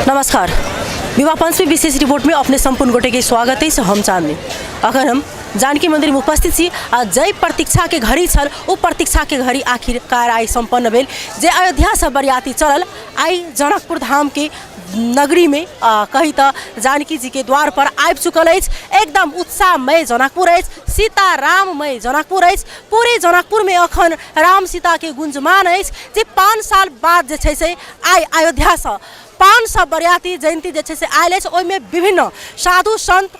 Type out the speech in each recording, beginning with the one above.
नमस्कार। विवाह पंचमी विशेष रिपोर्ट में अपने संपूर्ण गोटे के स्वागत है। हम चांदनी अगर हम जानकी मंदिर में उपस्थित छी जय प्रतीक्षा के घड़ी छल ओ प्रतीक्षा के घड़ी आखिरकार आई संपन्न भेल। जे अयोध्या से बरियाती चलल आई जनकपुर धाम के नगरी में कही तो जानकी जी के द्वार पर आबि चुकल है। एकदम उत्साहमय जनकपुर है, सीता राममय जनकपुर है। पूरे जनकपुर में अखन राम सीता के गुंजमान है। जे 5 साल बाद जे से आई अयोध्या से 500 बरियाती जयंती जे से आयल है। ओहिमे विभिन्न साधु संत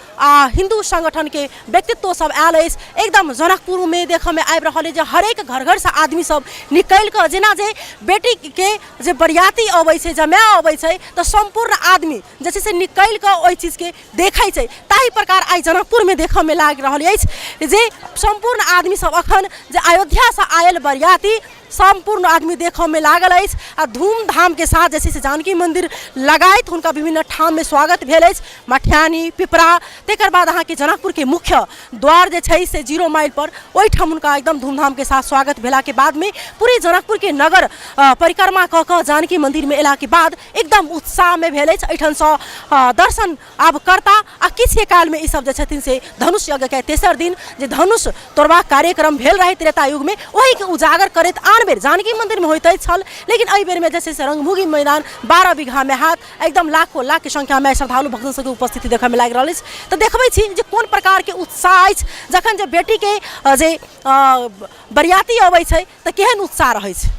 हिंदू संगठन के व्यक्तित्व सब आयल है। एकदम जनकपुर में देख में आबि रहा है जे हरेक घर घर से आदमी सब निकल कर जेना जे बेटी के जे बरियाती अबै छै जमाए अबै छै तो संपूर्ण आदमी जैसे से निकल कर ओहि चीज के देखै छै। ताहि प्रकार आई जनकपुर में देख में लाग रहल अछि जे संपूर्ण आदमी सब अखन जे अयोध्या से आयल बरियाती संपूर्ण आदमी देख में लागल अछि आ धूमधाम के साथ जैसे से जानकी मंदिर लगायत हुनका विभिन्न ठाम में स्वागत भेल अछि। मठियानी पिपरा तेकर बाद अहाँ के जनकपुर के मुख्य द्वार जे छै से 0 माइल पर ओहि ठाम हुनका एकदम धूमधाम के साथ स्वागत भेला के बाद में पूरे जनकपुर के नगर परिक्रमा क के जानकी मंदिर में एला के बाद एकदम उत्साह में भेल अछि। एठन से दर्शन आब करता आ किछ काल में ई सब जे छथिन से धनुष यज्ञ के तेसर दिन जे धनुष तोड़वा कार्यक्रम भेल रहे त्रेता युग में वही के उजागर करैत आन बेर जानकी मंदिर में होते छल। लेकिन एहि बेर में जैसे से रंगभूमि मैदान 12 बीघा में हाथ एकदम लाखों लाख के संख्या में श्रद्धालु भक्तन सबके उपस्थिति देखे में लाग रहा है। तो देखबै छी जे कोन प्रकार के उत्साह अछि जखन जे बेटी के जे बरियाती अबै छै तो केहन उत्साह रहै छै।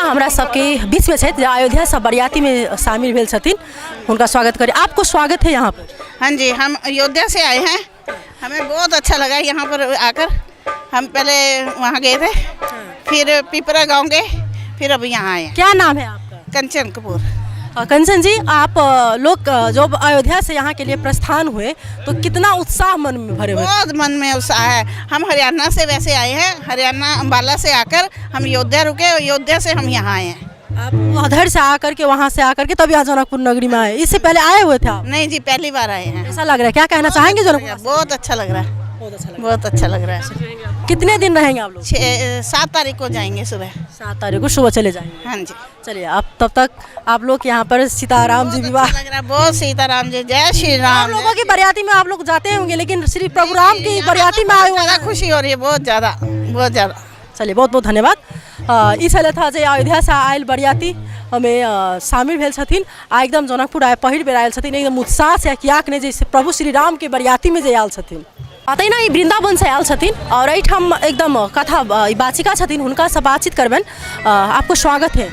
हमरा सबके बीच में है अयोध्या से बरियाती में शामिल भेल छथिन उनका स्वागत करें। आपको स्वागत है यहाँ पर। हाँ जी, हम अयोध्या से आए हैं। हमें बहुत अच्छा लगा यहाँ पर आकर। हम पहले वहाँ गए थे, फिर पिपरा गाँव गए, फिर अब यहाँ आए। क्या नाम है आपका? कंचन कपूर। कंचन जी, आप लोग जो अयोध्या से यहाँ के लिए प्रस्थान हुए तो कितना उत्साह मन में भरे हुए? बहुत मन में उत्साह है। हम हरियाणा से वैसे आए हैं, हरियाणा अम्बाला से आकर हम अयोध्या रुके, अयोध्या से हम यहाँ आए हैं। आप उधर से आकर के वहाँ से आकर के तब यहाँ जनकपुर नगरी में आए? इससे पहले आए हुए थे आप? नहीं जी, पहली बार आए हैं। ऐसा लग रहा है, क्या कहना चाहेंगे जनकपुर? बहुत अच्छा लग रहा है, बहुत अच्छा लग रहा है। कितने दिन रहेंगे आप लोग? 7 तारीख को जाएंगे सुबह। 7 तारीख को सुबह चले जाएंगे? हाँ जी। चलिए, आप तब तक आप लोग यहाँ पर सीताराम जी विवाह लग रहा है, बहुत सीताराम जी, जय श्री राम। लोगों की बरियाती में आप लोग जाते होंगे, लेकिन श्री प्रभु राम की बरियाती में आए हुए ज़्यादा खुशी हो रही है, बहुत ज़्यादा, बहुत ज़्यादा। चलिए, बहुत बहुत धन्यवाद। ई छल था जे अयोध्या से आयल बरियाती हमें शामिल भेल छथिन आ एकदम जनकपुर आए पहिल बेर आयल छथिन एकदम उत्साह से कियाक ने जैसे प्रभु श्री राम के बरियाती में जे आयल छथिन पता ना वृंदावन से आयल छथिन और एहिठाम एकदम कथा बाचिका छथिन हुनका से बातचीत करबन। आपको स्वागत है।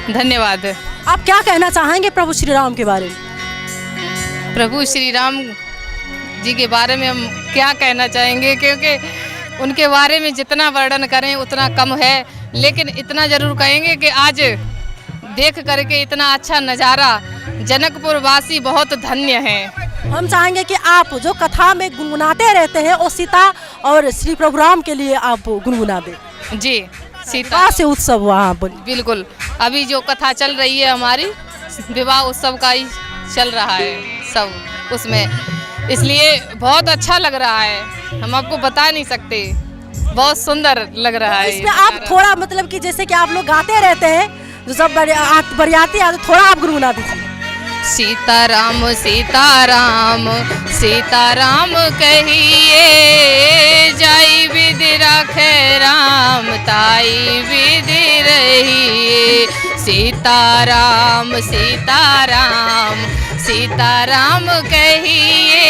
धन्यवाद। आप क्या कहना चाहेंगे प्रभु श्री राम के बारे में? प्रभु श्री राम जी के बारे में हम क्या कहना चाहेंगे, क्योंकि उनके बारे में जितना वर्णन करें उतना कम है, लेकिन इतना ज़रूर कहेंगे कि आज देख करके इतना अच्छा नज़ारा जनकपुर वासी बहुत धन्य हैं। हम चाहेंगे कि आप जो कथा में गुनगुनाते रहते हैं वो सीता और श्री प्रभु राम के लिए आप गुनगुना दें। जी, सीता से उत्सव हुआ। हाँ, बिल्कुल। अभी जो कथा चल रही है हमारी विवाह उत्सव का ही चल रहा है सब उसमें, इसलिए बहुत अच्छा लग रहा है। हम आपको बता नहीं सकते, बहुत सुंदर लग रहा है। इसमें आप थोड़ा मतलब कि जैसे कि आप लोग गाते रहते हैं जो जब बरियाती आते थोड़ा आप गुनगुना दीजिए। सीताराम सीताराम सीताराम कहिए, जाई विधि रखे राम ताई विधि रहिए। सीताराम सीताराम सीताराम कहिए,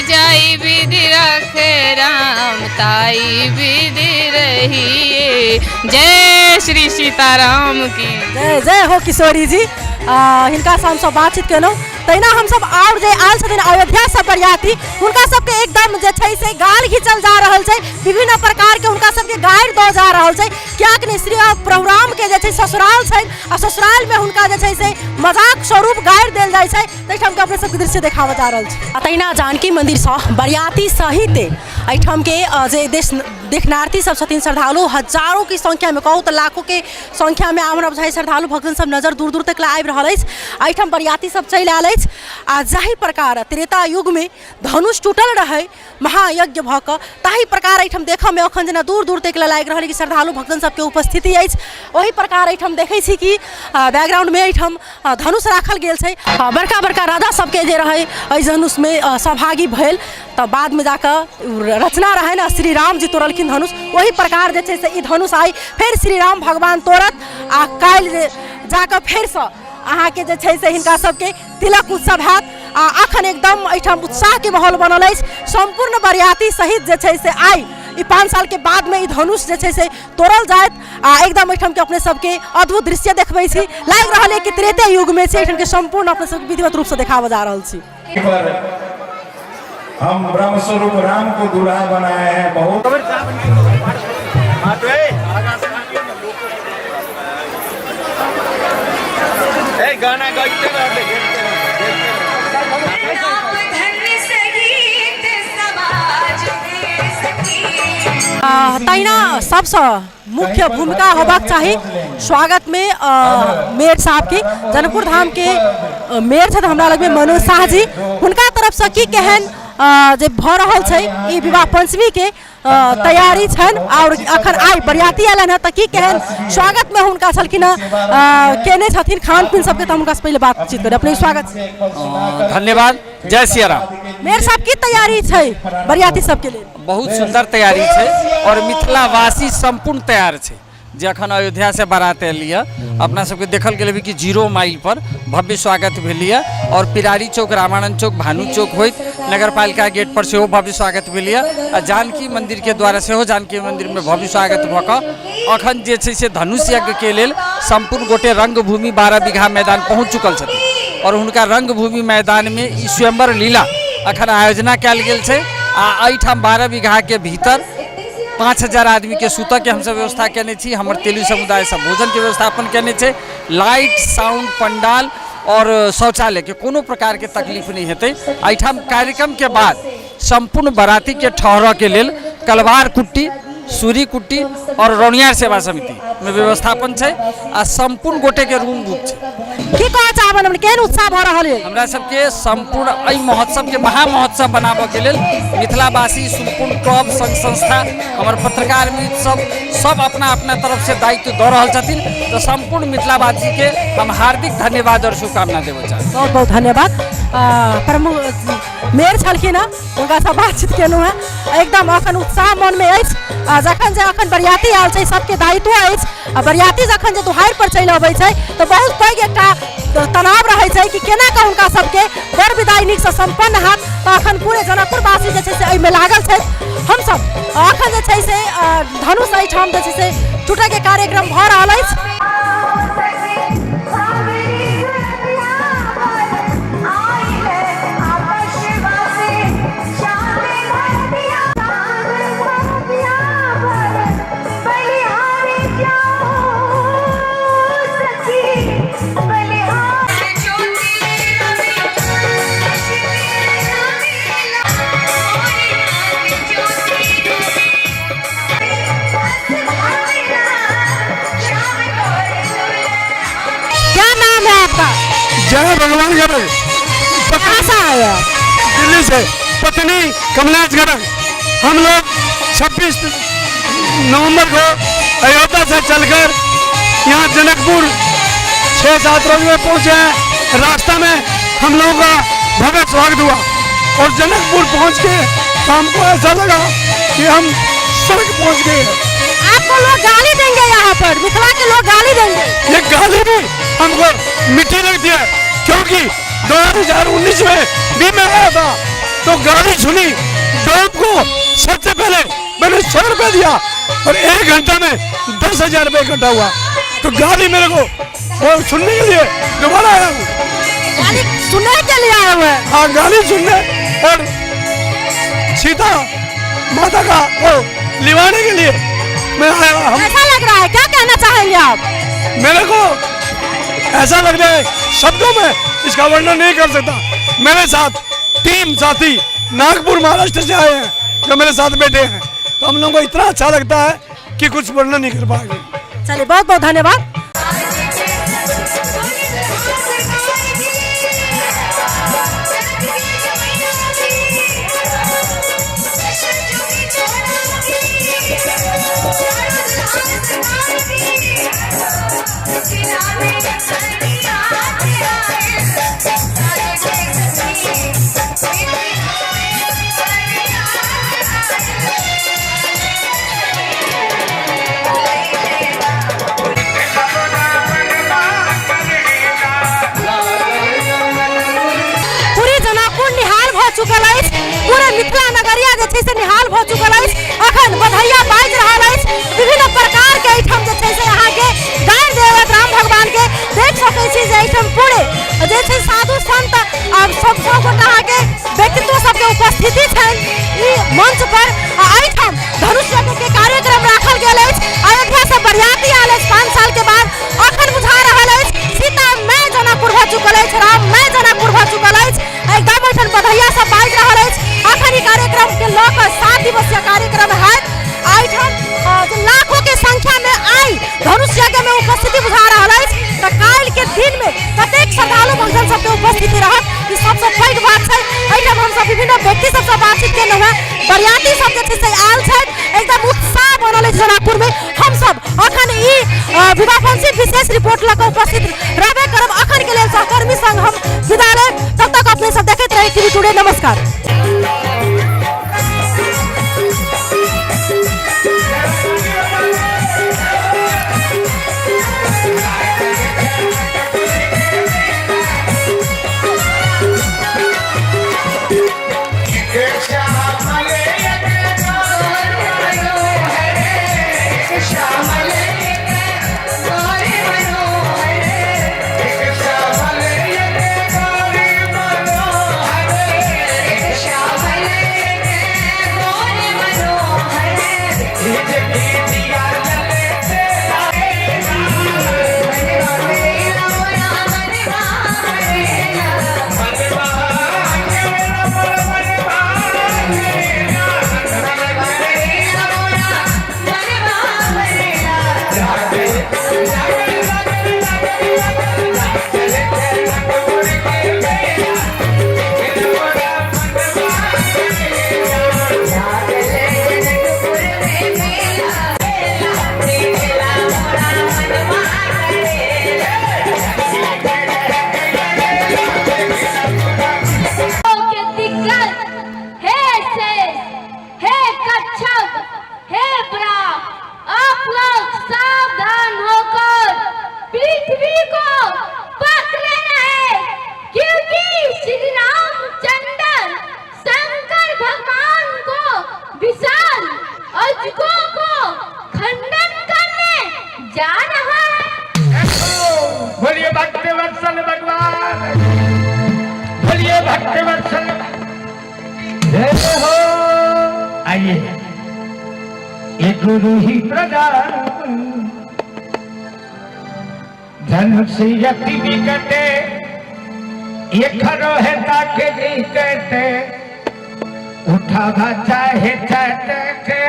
जाई विधि रखे राम ताई विधि रहिए। जय श्री सीताराम की जय जय हो किशोरी जी। हिनका से हम सब बातचीत केलहुँ तहिना हम सब और जे आयल छथिन अयोध्या से बरियाती, हुनका सबके एकदम जे छै से गाल घिचल जा रहल छै, विभिन्न प्रकार के हुनका सबके गारि दो जा रहल छै। कियाक ने श्री प्रभु राम के जे छै ससुराल छै आ ससुराल में हुनका जे छै से मजाक स्वरूप गारि देल जाइ छै, तहिठाम के अपने सबके दृश्य देखावल जा रहल छै। तहिना जानकी मंदिर से बरियाती सहित एहिठाम के जे देखनार्थी सब छथिन श्रद्धालु हजारों की संख्या में, कहूँ तो लाखों के संख्या में हमरा बुझाइ श्रद्धालु भक्तजन सब नजर दूर दूर तक आबि रहल अछि। एहिठाम बरियाती सब चलि आयल अछि आ जाहि प्रकार त्रेता युग में धनुष टूटल रहे महायज्ञ भऽ कऽ, ताहि प्रकार एहिठाम देखऽ में अखन जेना दूर दूर तक लागि रहल कि श्रद्धालु भक्तजन सबके उपस्थिति अछि। ओहि प्रकार एहिठाम देखै छी कि बैकग्राउंड में एहिठाम धनुष राखल गेल छै। बड़का बड़का राजा सबके जे रहे एहि धनुष में सहभागी भेल, तऽ बाद में जाकर रचना रहे ना श्री राम जी तोड़लखिन धनुष, वही प्रकार जे छै से ई धनुष आई फिर श्री राम भगवान तोड़त आ काल्हि जाकर फिर से अहाँ के जे छै से हिनका सबके तिलक उत्सव हैत। आ अखन एकदम एहिठाम उत्साह के माहौल बनल अछि। संपूर्ण बरियाती सहित जे छै से आई ई 5 साल के बाद में ई धनुष जे छै से तोड़ल जायत आ एकदम एहिठाम के अपने सबके अद्भुत दृश्य देखबै छी। लागि रहल है कि त्रेता युग में छै, एहिठाम के संपूर्ण अपने सबके विधिवत रूप से देखावल जा रहल छी। हम ब्रह्म स्वरूप राम को दूल्हा बनाए हैं। बहुत गाना गाते तहिना सबसे मुख्य भूमिका होबाक चाही स्वागत में मेयर साहब की। जनकपुर धाम के मेयर छथि हमरा लग में मनोज शाह जी, हुनका तरफ से की केहन जे भऽ रहल छै ई विवाह पंचमी के तैयारी छन और अखन आई बरियाती आयल है, तऽ की केहन स्वागत में हुनका छलखिन केने छथिन खान पीन सबके, तऽ हुनका से पहले बातचीत करें। अपने स्वागत धन्यवाद। जय सिया राम। मेयर साहब की तैयारी छै बरियाती सबके लिए? बहुत सुंदर तैयारी छै और मिथिलावासी संपूर्ण तैयार छै। जे अखन अयोध्या से बारात एलिए अपना सबके देखल गेल कि 0 माइल पर भव्य स्वागत भेलिए और पिरारी चौक, रामानंद चौक, भानु चौक होइत नगर पालिका गेट पर सेहो भव्य स्वागत भेलिए आ जानकी मंदिर के द्वारा सेहो जानकी मंदिर में भव्य स्वागत भऽ कऽ अखन जे छै से धनुष यज्ञ के लेल संपूर्ण गोटे रंगभूमि 12 बीघा मैदान पहुँच चुकल छथिन और हुनका रंगभूमि मैदान में ई स्वयंवर लीला अखन आयोजना कयल गेल छै। आ एहिठाम 12 बीघा के भीतर 5000 आदमी के सुतऽ के हमसब व्यवस्था केने छी। हमर तेलुगु समुदाय सब भोजन के व्यवस्थापन केने छै। लाइट, साउंड, पंडाल और शौचालय के कोनो प्रकार के तकलीफ नहीं हेतै। एहिठाम कार्यक्रम के बाद संपूर्ण बराती के ठहरऽ के लेल कलवार कुट्टी, सूरी कुट्टी और रौनियार सेवा समिति में व्यवस्थापन छै आ संपूर्ण गोटे के रूम बुक छै। की कहऽ चाहबन हमन केहन उत्साह भऽ रहल है? हमरा सबके संपूर्ण एहि महोत्सव के महा महोत्सव बनाबऽ के लेल मिथिलावासी संपूर्ण क्लब, संघ संस्था, हमर पत्रकार मित्र सब अपना अपना तरफ से दायित्व दऽ रहल छथिन। तो संपूर्ण मिथिलावासी के हम हार्दिक धन्यवाद और शुभकामना देबऽ चाहब। बहुत बहुत धन्यवाद। प्रमुख मेयर छलखिन हँ, हुनका से बातचीत केलहुँ हैं। एकदम अखन उत्साह मन में अछि। जखन जे अखन बरियाती आयल छै सबके दायित्व अछि आ बरियाती जखन जे दुहारि पर चलि अबै छै तऽ बहुत पैघ एकटा तनाव रहै छै कि केना कऽ हुनका सबके बर विदाई नीक से संपन्न हैत। तऽ अखन पूरे जनकपुरवासी जे छै से एहिमे लागल छै। हमसब अखन जे छै से धनुष एहिठाम जे छै से टूटै के कार्यक्रम भऽ रहल अछि। जय भगवान गर्ग। कहाँ से आए? दिल्ली से। पत्नी कमलाज गर्ग। हम लोग 26 नवंबर को अयोध्या से चलकर यहाँ जनकपुर 6-7 रोज में पहुँचे हैं रास्ता में हम लोगों का भव्य स्वागत हुआ और जनकपुर पहुंच के तो हमको ऐसा लगा कि हम स्वर्ग पहुंच गए। आपको लोग गाली देंगे, यहाँ पर मिथिला के लोग गाली देंगे। ये गाली भी हमको मीठी लगती है, क्योंकि 2019 में भी मैं आया था तो गाली सुनी। डोम को सबसे पहले मैंने 100 रुपये दिया और 1 घंटा में 10,000 रुपये इकट्ठा हुआ। तो गाली मेरे को और सुनने के लिए दोबारा आया हूँ। गाली सुनने के लिए आया हुआ है? हाँ, गाली सुनने और सीता माता का वो लिवाने के लिए मैं आया। हम ऐसा लग रहा है, क्या कहना चाहेंगे आप? मेरे को ऐसा लग रहा है, शब्दों में इसका वर्णन नहीं कर सकता। मेरे साथ टीम साथी नागपुर महाराष्ट्र से आए हैं जो मेरे साथ बैठे हैं, तो हम लोगों को इतना अच्छा लगता है कि कुछ वर्णन नहीं कर पाएंगे। चलिए, बहुत बहुत धन्यवाद। चुकल है, पूरे मिथिला नगरिया जे से निहाल हो चुकल है। अखन बधैया बाज रहा है, विभिन्न प्रकार के आइटम जे से यहाँ के गाय देवत राम भगवान के देख सकै छी। जे आइटम पूरे जे से साधु संत और सब गोटा के व्यक्तित्व सबके उपस्थिति है ई मंच पर। आइटम धनुष यज्ञ के कार्यक्रम राखल गेल है। अयोध्या से बरियाती आयल 5 साल के बाद। अखन बुझा रहा है सीता मैं जनकपुर भ चुकल है, राम मैं जनकपुर भ चुकल है। एकदम अखन बधैया सब बाज रहा है। अखन कार्यक्रम के लोग 7 दिवसीय कार्यक्रम है। आइटम लाखों के संख्या में आई धनुष यज्ञ में उपस्थिति बुझा रहा है। तो काल के दिन में कतेक श्रद्धालु भक्तजन सबके उपस्थिति रहत, ई सबसे पैघ बात है। आइटम हम सब विभिन्न व्यक्ति सबसे बातचीत केलहुँ हैं। बरियाती सब जे से आयल छै, एकदम उत्साह बनल है जनकपुर में। हम सब अखन ई विवाह पंचमी विशेष रिपोर्ट लग उपस्थित रहबे करब। अखन के लेल सहकर्मी संग हम विदा लेब। तब तक अपने सब देखते रहे टीवी टुडे। नमस्कार। आइए एक गुरु ही प्रदान धन से यति विकटे ये खरो है ताके जी कहते उठा चाहे चटके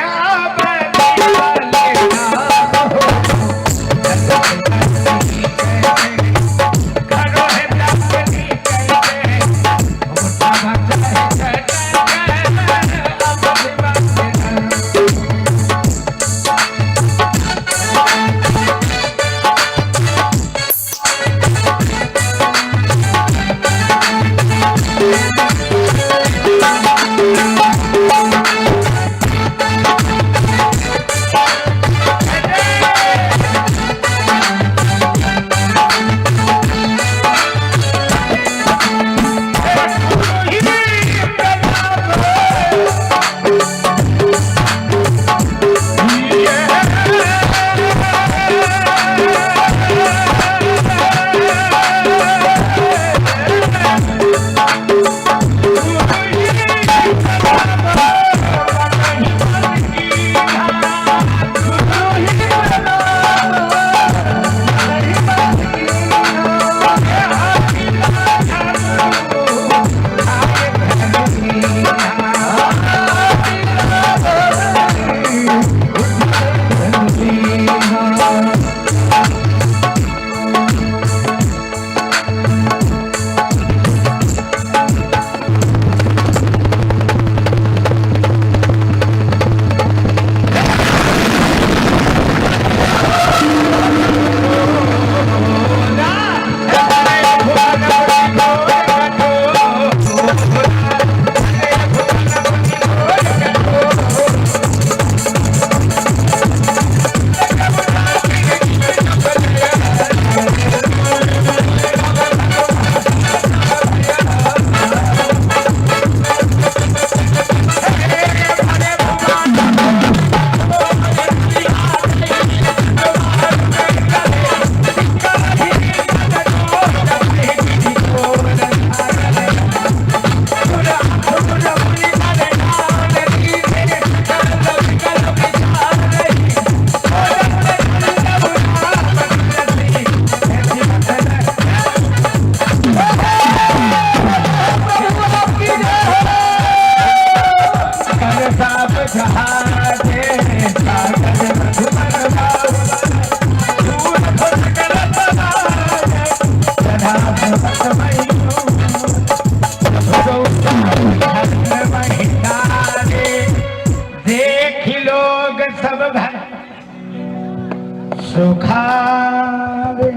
सुखावे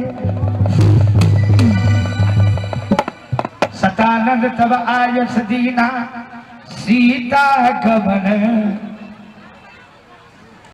सतानंद तब आयस दीना सीता कवन